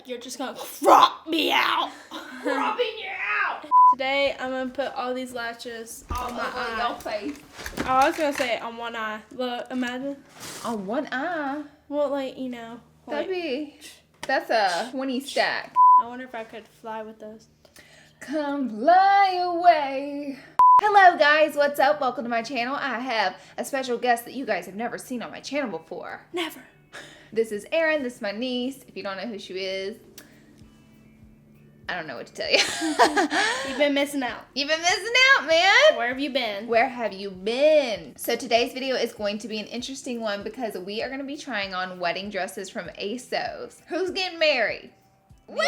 You're just gonna crop me out. Cropping you out. Today, I'm gonna put all these lashes on my eye. Your face. Oh, I was gonna say on one eye. Look, imagine. On one eye? Well, like, you know. That's a 20 stack. I wonder if I could fly with those. Come fly away. Hello guys, what's up? Welcome to my channel. I have a special guest that you guys have never seen on my channel before. Never. This is Eryn. This is my niece. If you don't know who she is, I don't know what to tell you. You've been missing out. You've been missing out, man. Where have you been? Where have you been? So today's video is going to be an interesting one because we are going to be trying on wedding dresses from Asos. Who's getting married? We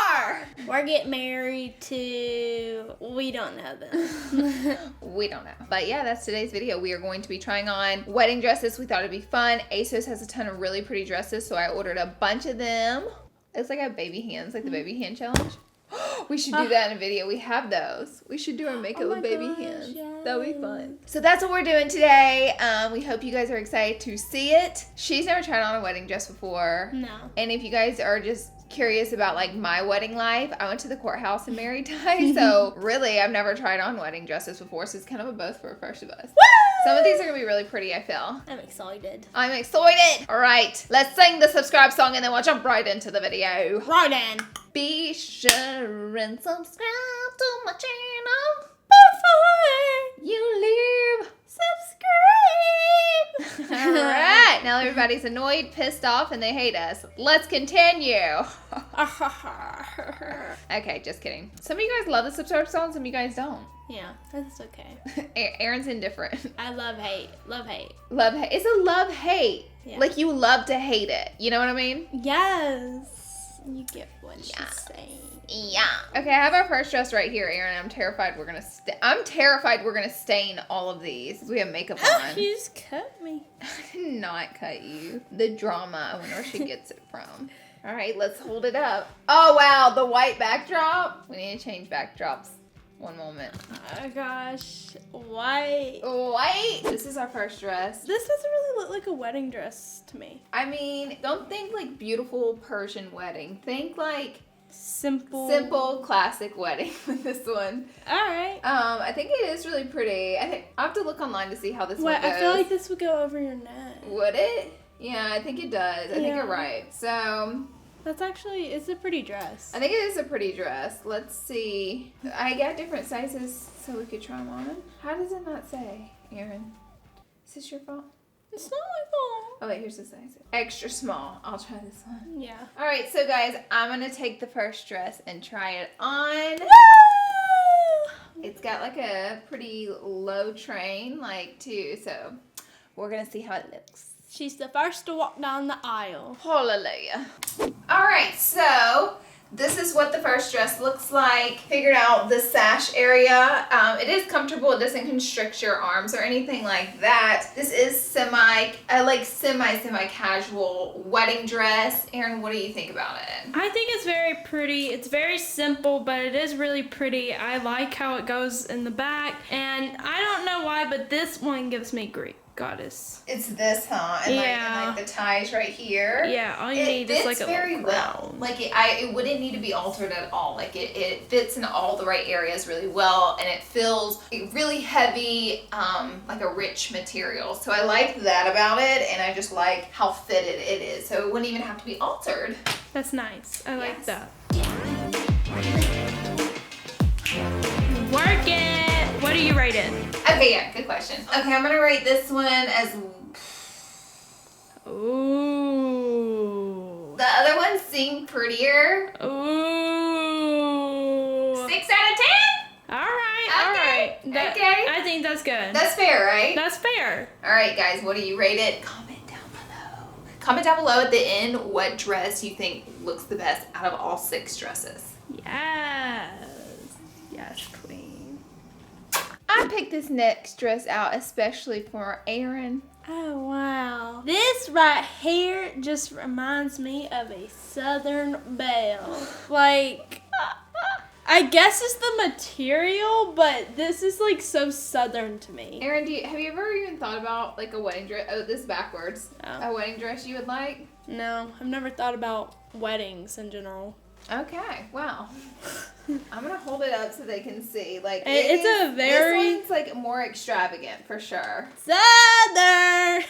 are! We're getting married to... We don't know them. We don't know. But yeah, that's today's video. We are going to be trying on wedding dresses. We thought it'd be fun. Asos has a ton of really pretty dresses, so I ordered a bunch of them. It's like a baby hands, like the baby hand challenge. We should do that in a video. We have those. We should do our makeup with baby hands. Yes. That would be fun. So that's what we're doing today. We hope you guys are excited to see it. She's never tried on a wedding dress before. No. And if you guys are just curious about like my wedding life, I went to the courthouse and married Ty. So really, I've never tried on wedding dresses before. So it's kind of a both for a first of us. Woo! Some of these are going to be really pretty, I feel. I'm excited. I'm excited. All right, let's sing the subscribe song and then we'll jump right into the video. Right in. Be sure and subscribe to my channel Before you leave. subscribe. All right, now everybody's annoyed, pissed off, and they hate us. Let's continue. Okay, just kidding. Some of you guys love the subscribe song, some of you guys don't. Yeah, that's okay. Aaron's indifferent. I love hate. Love hate. Love hate. It's a love hate. Yeah. Like you love to hate it. You know what I mean? Yes. You get what she's saying. Yeah. Okay, I have our first dress right here, Eryn. I'm terrified we're gonna stain all of these. We have makeup on. You just cut me. I did not cut you. The drama. I wonder where she gets it from. All right, let's hold it up. Oh wow, the white backdrop. We need to change backdrops. One moment. Oh gosh, white. White. This is our first dress. This doesn't really look like a wedding dress to me. I mean, don't think like beautiful Persian wedding. Think like simple classic wedding with this one. All right. I think it is really pretty. I have to look online to see how this one goes. I feel like this would go over your neck. Would it? Yeah, I think it does. I think you're right. So that's actually, it's a pretty dress. I think it is a pretty dress. Let's see. I got different sizes so we could try them on. How does it not say, Eryn? Is this your fault? It's not my fault. Oh wait, here's the size. Extra small. I'll try this one. Yeah. All right, so guys, I'm gonna take the first dress and try it on. Woo! It's got like a pretty low train, like too. So we're gonna see how it looks. She's the first to walk down the aisle. Hallelujah. All right, so this is what the first dress looks like. Figured out the sash area. It is comfortable. It doesn't constrict your arms or anything like that. This is semi casual wedding dress. Eryn, what do you think about it? I think it's very pretty. It's very simple, but it is really pretty. I like how it goes in the back, and I don't know why, but this one gives me Greek goddess. It's this, huh? And like the ties right here. Yeah, all you need is like a very well. Like it wouldn't need to be altered at all. Like it fits in all the right areas really well, and it feels really heavy, like a rich material. So I like that about it, and I just like how fitted it is. So it wouldn't even have to be altered. That's nice. I like that. Work it. What do you rate it? Okay, yeah, good question. Okay, I'm gonna rate this one as... Ooh. The other ones seem prettier. Ooh. 6 out of 10? All right, Okay. all right. Okay. I think that's good. That's fair, right? That's fair. All right, guys, what do you rate it? Comment down below. Comment down below at the end what dress you think looks the best out of all 6 dresses. Yes. Yes, queen. I picked this next dress out especially for Eryn. Oh, wow. This right here just reminds me of a Southern belle. Like, I guess it's the material, but this is like so Southern to me. Eryn, have you ever even thought about like a wedding dress? Oh, this is backwards. Oh. A wedding dress you would like? No, I've never thought about weddings in general. Okay, well, I'm gonna hold it up so they can see. Like It's a very... This one's like more extravagant for sure. Southern! I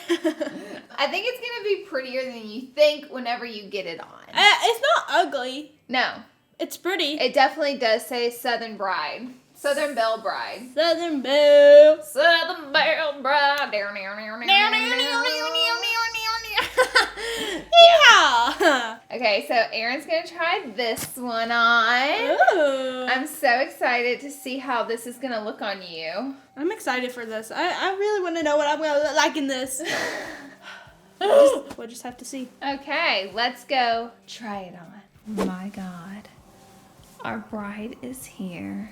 think it's gonna be prettier than you think whenever you get it on. It's not ugly. No. It's pretty. It definitely does say Southern Bride. Southern Belle Bride. Southern Belle. Southern Belle Bride. Yeah. Okay, so Erin's gonna try this one on. Ooh. I'm so excited to see how this is gonna look on you. I'm excited for this. I really want to know what I'm gonna look like in this. We'll just have to see. Okay, let's go try it on. My God. Our bride is here.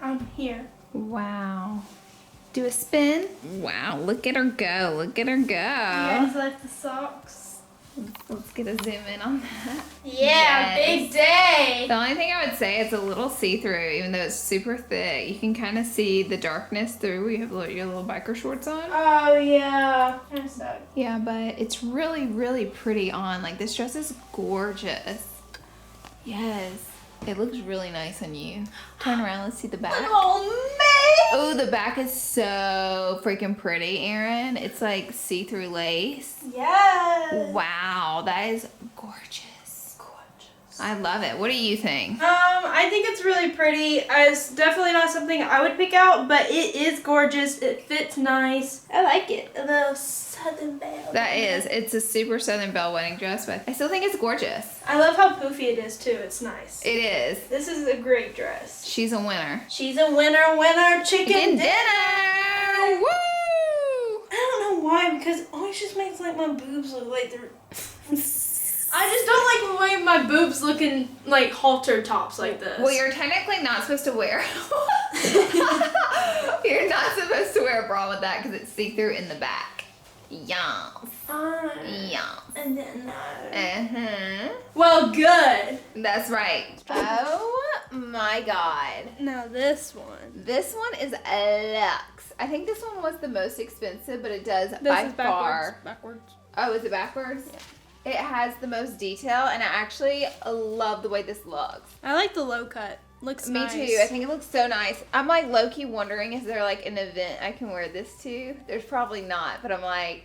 I'm here. Wow. Do a spin. Wow, look at her go. Look at her go. You guys like the socks? Let's get a zoom in on that. Yeah, Yes. big day. The only thing I would say, it's a little see-through, even though it's super thick. You can kind of see the darkness through. You have your little biker shorts on. Oh, yeah. I'm sorry. Yeah, but it's really, really pretty on. Like, this dress is gorgeous. Yes. It looks really nice on you. Turn around, let's see the back. Oh, man. Oh, the back is so freaking pretty, Eryn. It's like see-through lace. Yes. Wow, that is gorgeous. Gorgeous. I love it. What do you think? I think it's really pretty. It's definitely not something I would pick out, but it is gorgeous. It fits nice. I like it. A little Southern Belle. That is. It's a super Southern Belle wedding dress, but I still think it's gorgeous. I love how poofy it is too. It's nice. It is. This is a great dress. She's a winner. She's a winner, chicken dinner. Woo! I don't know why, because it always just makes like my boobs look like they're... I just don't like the way my boobs look in like halter tops like this. Well, you're technically not supposed to wear. You're not supposed to wear a bra with that because it's see-through in the back. Yes. Yes. And then Uh-huh. Well, good. That's right. Oh my God. Now this one. This one is a luxe. I think this one was the most expensive, but it does This by is far. backwards. Oh, is it backwards? Yeah. It has the most detail, and I actually love the way this looks. I like the low cut. Looks Me nice. too. I think it looks so nice. I'm like low-key wondering, is there like an event I can wear this to? There's probably not, but I'm like,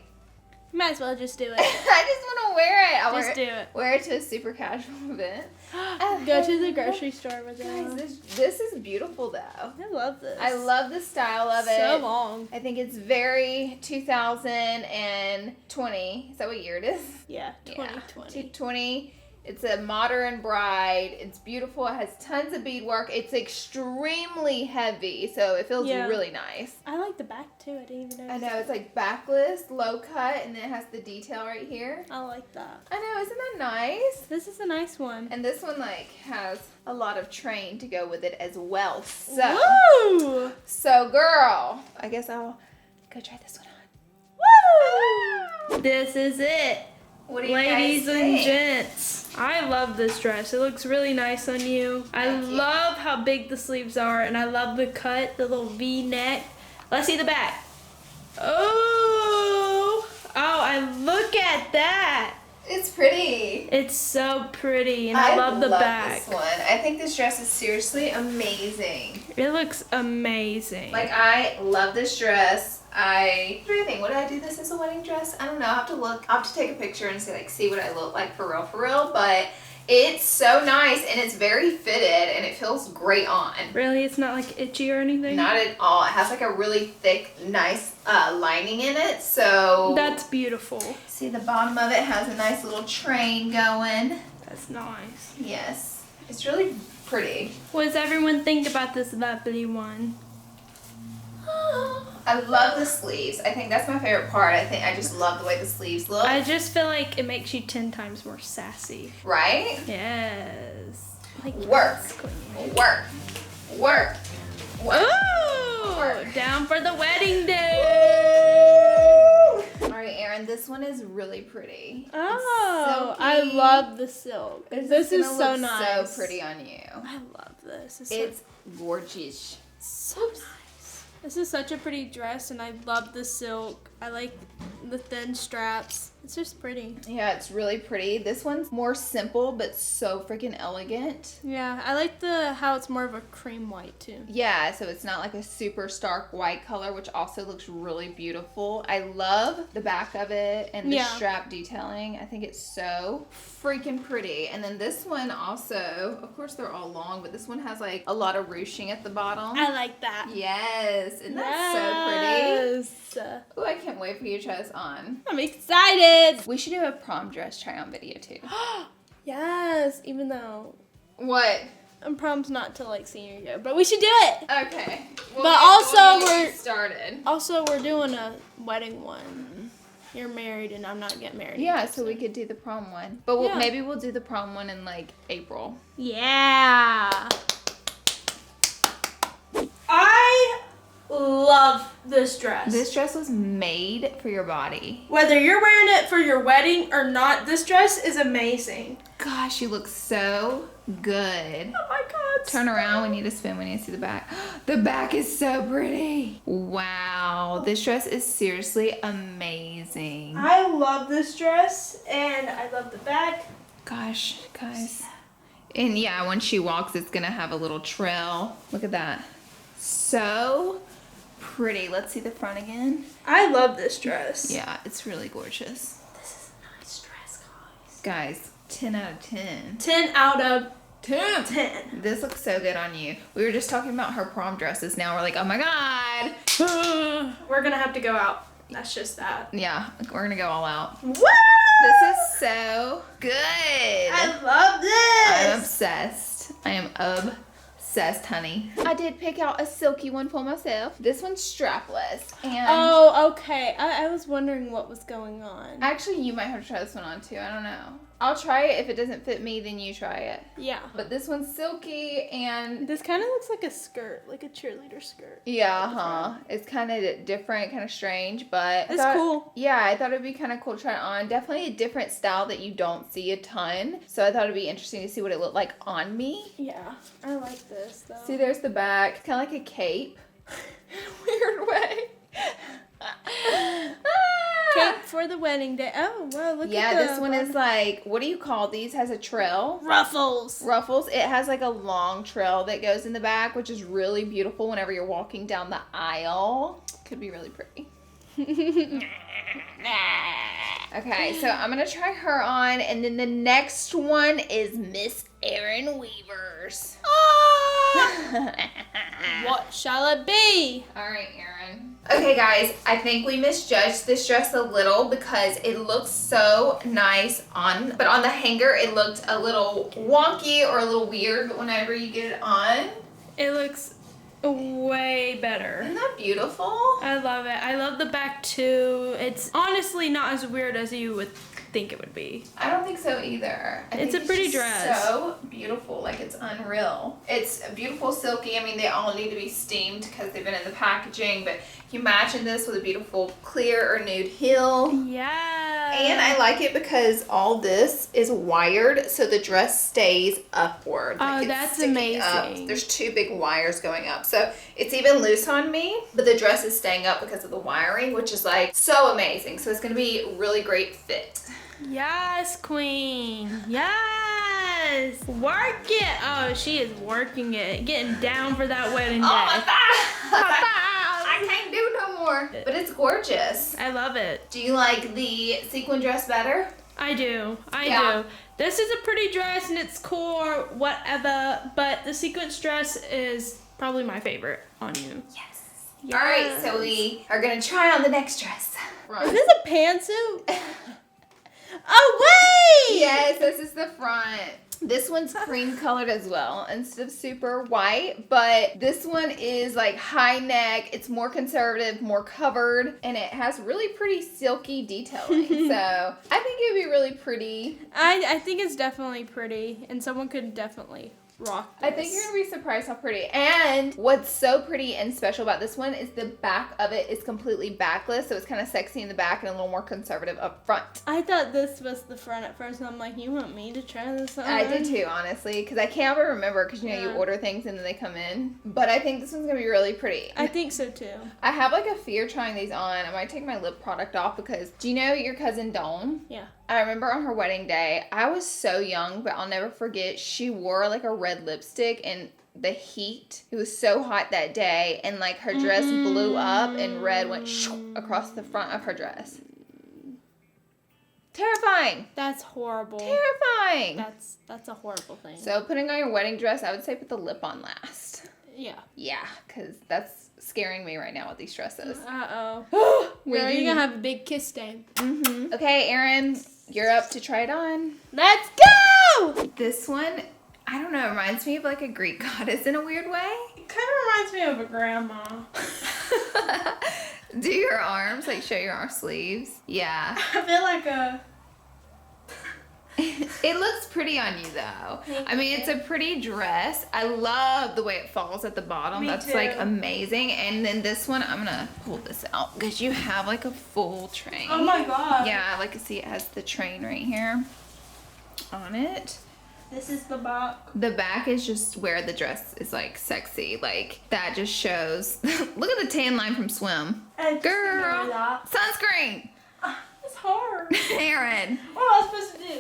Might as well just do it. I just want to wear it. I'll Just do it. wear it to a super casual event. Go to the grocery store with Guys, it. this is beautiful though. I love this. I love the style of it. So long. I think it's very 2020. Is that what year it is? Yeah, Yeah. 2020. 220. It's a modern bride. It's beautiful. It has tons of beadwork. It's extremely heavy, so it feels Yeah. really nice. I like the back too. I didn't even I notice. know, it's like backless, low cut, and then it has the detail right here. I like that. I know, isn't that nice? This is a nice one. And this one like has a lot of train to go with it as well. So, Woo! so girl, I guess I'll go try this one on. Woo! This is it. What do you Ladies guys and think? gents, I love this dress. It looks really nice on you. I Thank you. love how big the sleeves are, and I love the cut, the little V neck. Let's see the back. Oh, I look at that. It's pretty. It's so pretty, and I love the back. This one. I think this dress is seriously amazing. It looks amazing. Like, I love this dress. What do you think? Would I do this as a wedding dress? I don't know. I'll have to look. I'll have to take a picture and see what I look like for real. But it's so nice, and it's very fitted, and it feels great on. Really, it's not like itchy or anything? Not at all. It has like a really thick, nice lining in it. So That's beautiful. see, the bottom of it has a nice little train going. That's nice. Yes, it's really pretty. What does everyone think about this lovely one? I love the sleeves. I think that's my favorite part. I just love the way the sleeves look. I just feel like it makes you 10 times more sassy. Right? Yes. Like Work. queen. Work. Work. Work. Ooh! Down for the wedding day! All right, Eryn, this one is really pretty. Oh, It's I silky. love the silk. This is gonna so look nice. so pretty on you. I love this. It's gorgeous. so nice. This is such a pretty dress, and I love the silk. I like the thin straps. It's just pretty. Yeah, it's really pretty. This one's more simple, but so freaking elegant. Yeah, I like how it's more of a cream white too. Yeah, so it's not like a super stark white color, which also looks really beautiful. I love the back of it and the strap detailing. I think it's so freaking pretty. And then this one also, of course they're all long, but this one has like a lot of ruching at the bottom. I like that. Yes, and that's so pretty. Oh, I can't wait for you to try this on. I'm excited. We should do a prom dress try on video too. Yes, even though what? Prom's not till like senior year, but we should do it. Okay. Also we're doing a wedding one. You're married and I'm not getting married. Yeah, so we could do the prom one. But maybe we'll do the prom one in like April. Yeah. I love this dress. This dress was made for your body. Whether you're wearing it for your wedding or not, this dress is amazing. Gosh, you look so good. Oh my God. Turn around. We need to spin. We need to see the back. The back is so pretty. Wow. This dress is seriously amazing. I love this dress and I love the back. Gosh, guys. And yeah, when she walks, it's going to have a little trail. Look at that. So pretty. Let's see the front again. I love this dress. Yeah, it's really gorgeous. This is a nice dress, guys. Guys, 10 out of 10. 10 out of 10. This looks so good on you. We were just talking about her prom dresses. Now we're like, oh my God. We're going to have to go out. That's just that. Yeah, we're going to go all out. Woo! This is so good. I love this. I'm obsessed. I am obsessed, honey. I did pick out a silky one for myself. This one's strapless. And oh, okay. I was wondering what was going on. actually, you might have to try this one on too. I don't know. I'll try it. If it doesn't fit me, then you try it. Yeah. But this one's silky and this kind of looks like a skirt, like a cheerleader skirt. yeah, it's kind of different, kind of strange, but it's cool. Yeah, I thought it'd be kind of cool to try it on. Definitely a different style that you don't see a ton. So I thought it'd be interesting to see what it looked like on me. Yeah, I like this though. See, there's the back. It's kind of like a cape. Weird way. Cape for the wedding day. Oh, wow, look at that. Yeah, this one is like, what do you call these? Has a trail. Ruffles. It has like a long trail that goes in the back, which is really beautiful whenever you're walking down the aisle. Could be really pretty. Okay, so I'm going to try her on, and then the next one is Miss Eryn Weaver's. What shall it be? All right, Eryn. Okay, guys, I think we misjudged this dress a little because it looks so nice on, but on the hanger it looked a little wonky or a little weird, but whenever you get it on, it looks way better. Isn't that beautiful? I love it. I love the back too. It's honestly not as weird as you would think it would be. I don't think so either. It's a pretty dress. So beautiful, like it's unreal. It's beautiful silky. I mean, they all need to be steamed because they've been in the packaging, but you imagine this with a beautiful clear or nude heel. Yeah. And I like it because all this is wired, so the dress stays upward. Oh, that's amazing. Up. There's two big wires going up, so it's even loose on me, but the dress is staying up because of the wiring, which is like so amazing. So it's going to be a really great fit. Yes, queen. Yes. Work it. Oh, she is working it. Getting down for that wedding day. Oh, my thighs. I can't do no more. But it's gorgeous. I love it. Do you like the sequin dress better? I do. I do. This is a pretty dress and it's cool or whatever, but the sequence dress is probably my favorite on you. Yes. All right, so we are going to try on the next dress. Is this a pantsuit? Oh, wait! Yes, this is the front. This one's cream colored as well instead of super white, but this one is like high neck. It's more conservative, more covered, and it has really pretty silky detailing. So I think it would be really pretty. I think it's definitely pretty, and someone could definitely rock this. I think you're gonna be surprised how pretty. And what's so pretty and special about this one is the back of it is completely backless, so it's kind of sexy in the back and a little more conservative up front. I thought this was the front at first, and I'm like, you want me to try this on? I did too, honestly, because I can't ever remember, because you know you Yeah. order things and then they come in. But I think this one's gonna be really pretty. I think so too. I have like a fear trying these on. I might take my lip product off because do you know your cousin Dawn? Yeah. I remember on her wedding day, I was so young, but I'll never forget, she wore like a red lipstick and the heat, it was so hot that day, and like her dress blew up and red went shoo across the front of her dress. Terrifying. That's horrible. Terrifying. That's a horrible thing. So putting on your wedding dress, I would say put the lip on last. Yeah. Yeah, because that's scaring me right now with these dresses. Uh-oh. Wait, Girl, you're gonna have a big kiss stain. Mm-hmm. Okay, Eryn, you're up to try it on. Let's go! This one, I don't know, it reminds me of like a Greek goddess in a weird way. It kind of reminds me of a grandma. Do your arms, like show your arm sleeves. Yeah. I feel like a... It looks pretty on you though. I mean, it's a pretty dress. I love the way it falls at the bottom. Me That's too. like amazing. And then this one, I'm gonna pull this out because you have like a full train. Oh my god. Yeah, like you see it has the train right here on it. This is the back. The back is just where the dress is like sexy. Like that just shows. Look at the tan line from Swim. Girl, sunscreen. It's hard. Eryn. What am I supposed to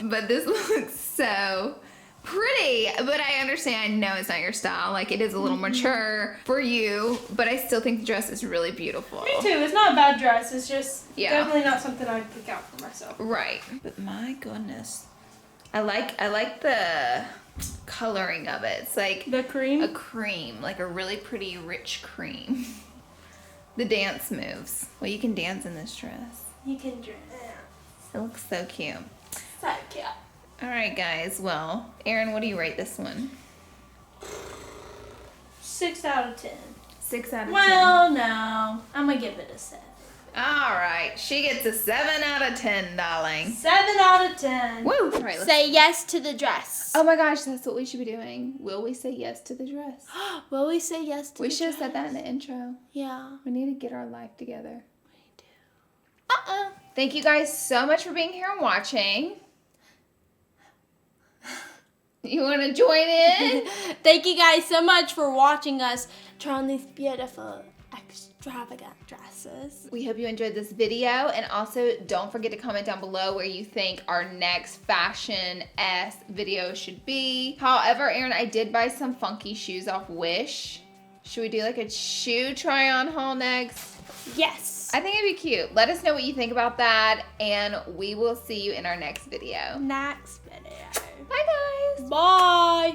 do? But this looks so pretty. But I understand, no, it's not your style. Like it is a little mature for you. But I still think the dress is really beautiful. Me too. It's not a bad dress. It's just definitely not something I'd pick out for myself. Right. But my goodness. I like the coloring of it. It's like The cream? a cream, like a really pretty rich cream. The dance moves. Well, you can dance in this dress. You can dress. It looks so cute. So cute. All right, guys. Well, Eryn, what do you rate this one? 6 out of 10. 6 out of 10. Well, no. I'm gonna give it a 7. All right. She gets a 7 out of 10, darling. 7 out of 10. Woo! All right, Say yes to the dress. Oh my gosh, that's what we should be doing. Will we say yes to the dress? Will we say yes to We the should have dress? said that in the intro. Yeah. We need to get our life together. We do. Thank you guys so much for being here and watching. You want to join in? Thank you guys so much for watching us try on these beautiful, extravagant dresses. We hope you enjoyed this video, and also don't forget to comment down below where you think our next fashion-esque video should be. However, Eryn, I did buy some funky shoes off Wish. Should we do like a shoe try-on haul next? Yes. I think it'd be cute. Let us know what you think about that, and we will see you in our next video. Next video. Bye, guys. Bye.